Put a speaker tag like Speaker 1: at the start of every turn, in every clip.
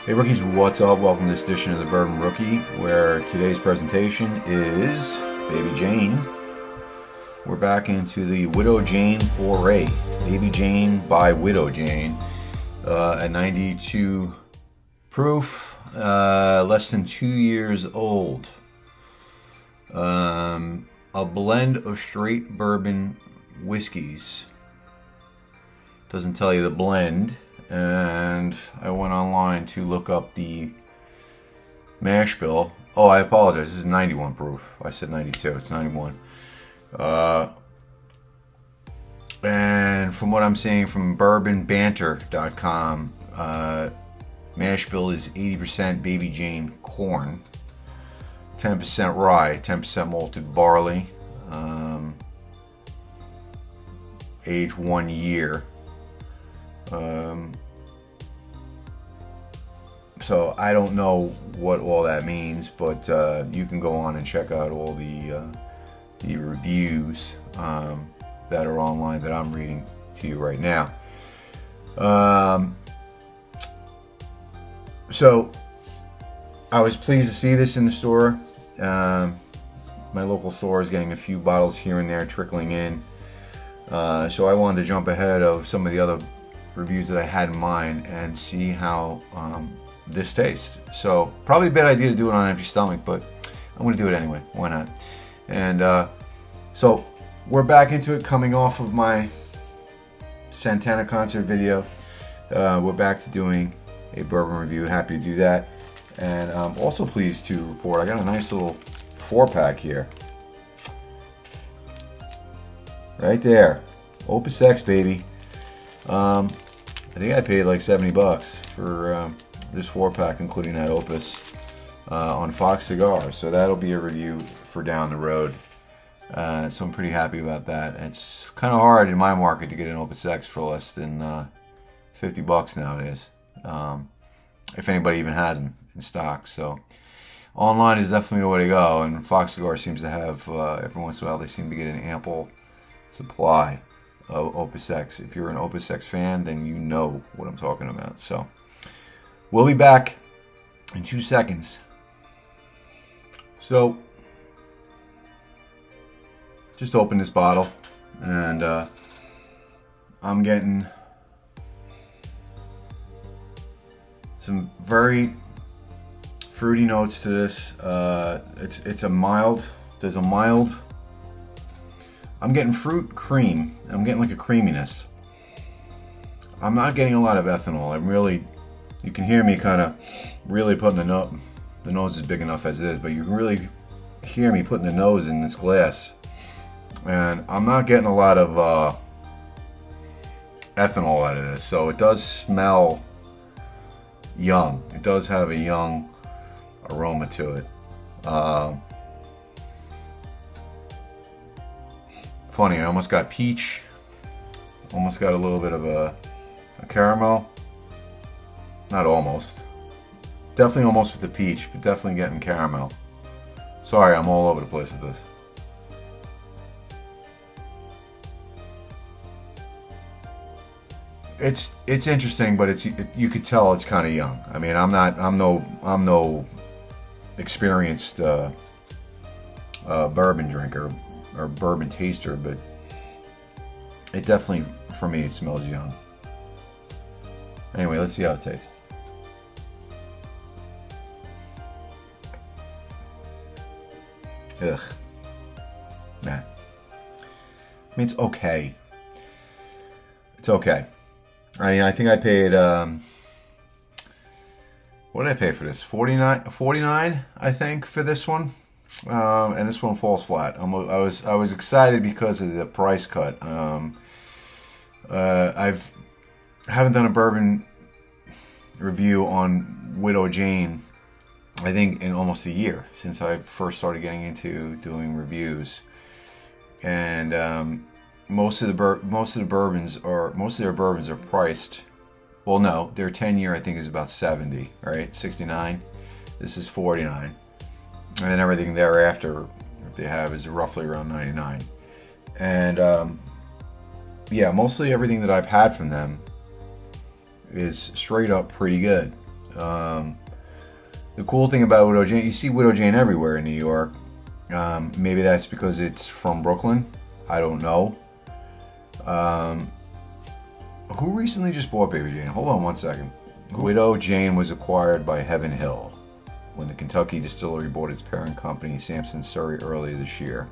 Speaker 1: Hey rookies, what's up? Welcome to this edition of the Bourbon Rookie, where today's presentation is Baby Jane. We're back into the Widow Jane foray. Baby Jane by Widow Jane at 92 proof, less than 2 years old. A blend of straight bourbon whiskeys. Doesn't tell you the blend. And I went online to look up the mash bill. Oh, I apologize. This is 91 proof. I said 92. It's 91. And from what I'm seeing from bourbonbanter.com, mash bill is 80% Baby Jane corn, 10% rye, 10% malted barley, age 1 year. So I don't know what all that means, but you can go on and check out all the reviews that are online that I'm reading to you right now. So I was pleased to see this in the store. My local store is getting a few bottles here and there trickling in, so I wanted to jump ahead of some of the other reviews that I had in mind and see how this tastes. So probably a bad idea to do it on an empty stomach, but I'm going to do it anyway. Why not? And so we're back into it, coming off of my Santana concert video. We're back to doing a bourbon review. Happy to do that. And I'm also pleased to report I got a nice little 4-pack here. Right there. Opus X, baby. I think I paid like 70 bucks for this 4-pack, including that Opus, on Fox Cigars. So that'll be a review for down the road. So I'm pretty happy about that. It's kind of hard in my market to get an Opus X for less than 50 bucks nowadays, if anybody even has them in stock. So online is definitely the way to go, and Fox Cigars seems to have, every once in a while, they seem to get an ample supply of Opus X. If you're an Opus X fan, then you know what I'm talking about. So we'll be back in 2 seconds. So just open this bottle, and I'm getting some very fruity notes to this. It's a mild. There's a mild. I'm getting fruit cream. I'm getting like a creaminess. I'm not getting a lot of ethanol. I'm really, you can hear me kind of really putting the nose. The nose is big enough as it is, but you can really hear me putting the nose in this glass. And I'm not getting a lot of ethanol out of this. So it does smell young. It does have a young aroma to it. Funny, I almost got peach, almost got a little bit of a caramel. Not almost. Definitely almost with the peach, but definitely getting caramel. Sorry, I'm all over the place with this. It's interesting, but you could tell it's kind of young. I mean, I'm no experienced bourbon drinker or bourbon taster, but it definitely, for me, it smells young. Anyway, let's see how it tastes. Ugh. Nah. I mean, it's okay. It's okay. I mean, I think I paid, what did I pay for this? $49, I think, for this one. And this one falls flat. I was excited because of the price cut. Haven't done a bourbon review on Widow Jane, I think, in almost a year since I first started getting into doing reviews. And most of their bourbons are priced. Well, no, their 10-year I think is about 70, right? 69. This is 49. And then everything thereafter they have is roughly around 99. And yeah, mostly everything that I've had from them is straight up pretty good. The cool thing about Widow Jane, you see Widow Jane everywhere in New York. Maybe that's because it's from Brooklyn. I don't know. Who recently just bought Baby Jane? Hold on one second. Widow Jane was acquired by Heaven Hill when the Kentucky distillery bought its parent company, Sampson Surrey, earlier this year.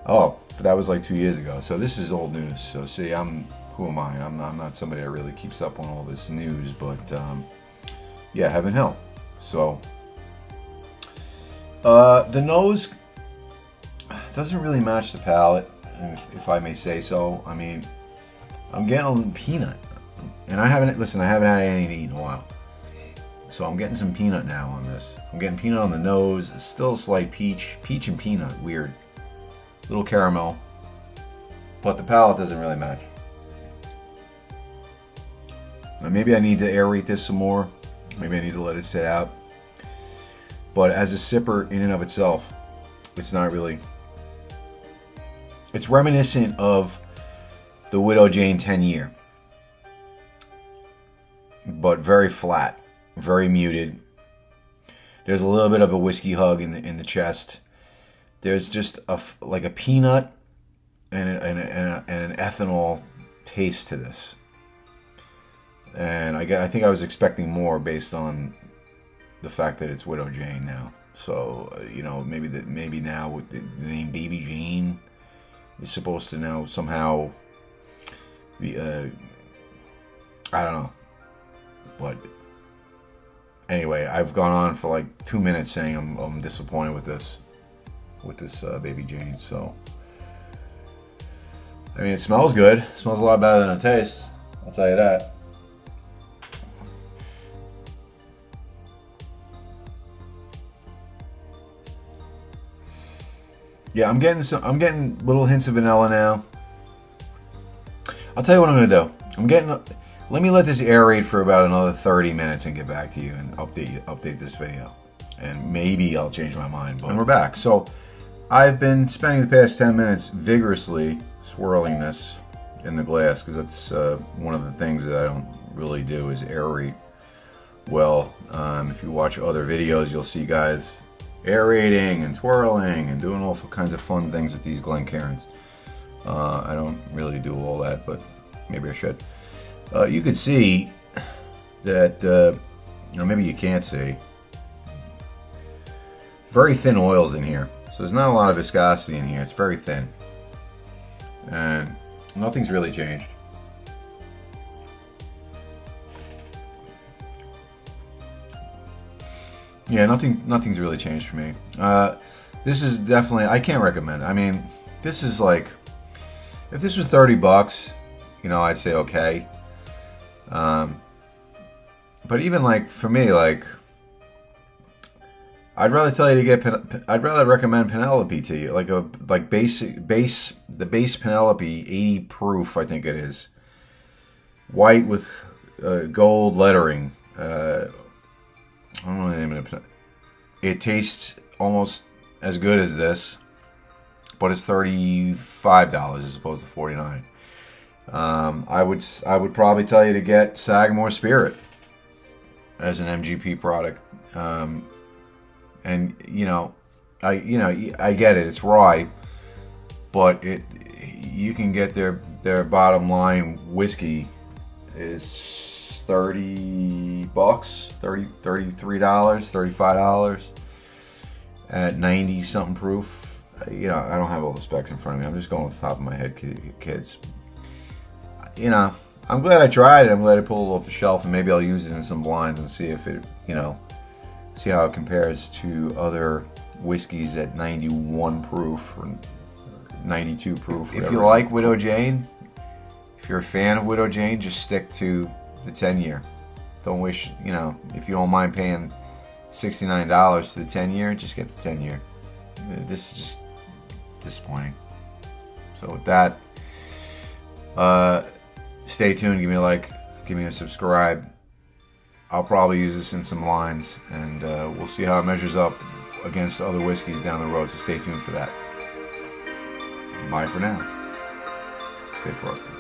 Speaker 1: Oh, that was like 2 years ago. So this is old news. So see, who am I? I'm not somebody that really keeps up on all this news, but yeah, Heaven Hill. So the nose doesn't really match the palate, if I may say so. I mean, I'm getting a little peanut, and I haven't had anything to eat in a while. So I'm getting some peanut now on this. I'm getting peanut on the nose. Still a slight peach and peanut. Weird. Little caramel. But the palate doesn't really match. Now maybe I need to aerate this some more. Maybe I need to let it sit out. But as a sipper in and of itself, it's not really... It's reminiscent of the Widow Jane 10-year. But very flat. Very muted. There's a little bit of a whiskey hug in the chest. There's just like a peanut and an ethanol taste to this. And I think I was expecting more based on the fact that it's Widow Jane now. So you know, maybe now with the name Baby Jane is supposed to now somehow be I don't know, but anyway, I've gone on for like 2 minutes saying I'm disappointed with this Baby Jane. So I mean, it smells good. It smells a lot better than it tastes, I'll tell you that. Yeah, I'm getting little hints of vanilla now. I'll tell you what I'm gonna do. Let me let this aerate for about another 30 minutes and get back to you and update this video. And maybe I'll change my mind. But we're back. So I've been spending the past 10 minutes vigorously swirling this in the glass, because that's one of the things that I don't really do is aerate well. If you watch other videos, you'll see guys aerating and twirling and doing all kinds of fun things with these Glencairns. I don't really do all that, but maybe I should. You could see that, or maybe you can't see, very thin oils in here. So there's not a lot of viscosity in here. It's very thin. And nothing's really changed. Yeah, nothing's really changed for me. This is definitely, I can't recommend it. I mean, this is like, if this was 30 bucks, you know, I'd say okay. But even like for me, like, I'd rather tell you to get, I'd rather recommend Penelope to you, like the base Penelope 80 proof, I think it is, white with gold lettering. I don't know the name of it. It tastes almost as good as this, but it's $35 as opposed to $49. I would probably tell you to get Sagamore Spirit as an MGP product. And I get it. It's rye, but you can get their bottom line whiskey is $30, $33, $35 at 90 something proof. I don't have all the specs in front of me. I'm just going with the top of my head, kids. I'm glad I tried it. I'm glad I pulled it off the shelf, and maybe I'll use it in some blinds and see if it, see how it compares to other whiskeys at 91 proof or 92 proof. If you like Widow Jane, if you're a fan of Widow Jane, just stick to the 10-year. Don't wish, if you don't mind paying $69 to the 10-year, just get the 10-year. This is just disappointing. So with that, stay tuned. Give me a like, give me a subscribe. I'll probably use this in some lines, and we'll see how it measures up against other whiskeys down the road, so stay tuned for that. Bye for now. Stay frosty.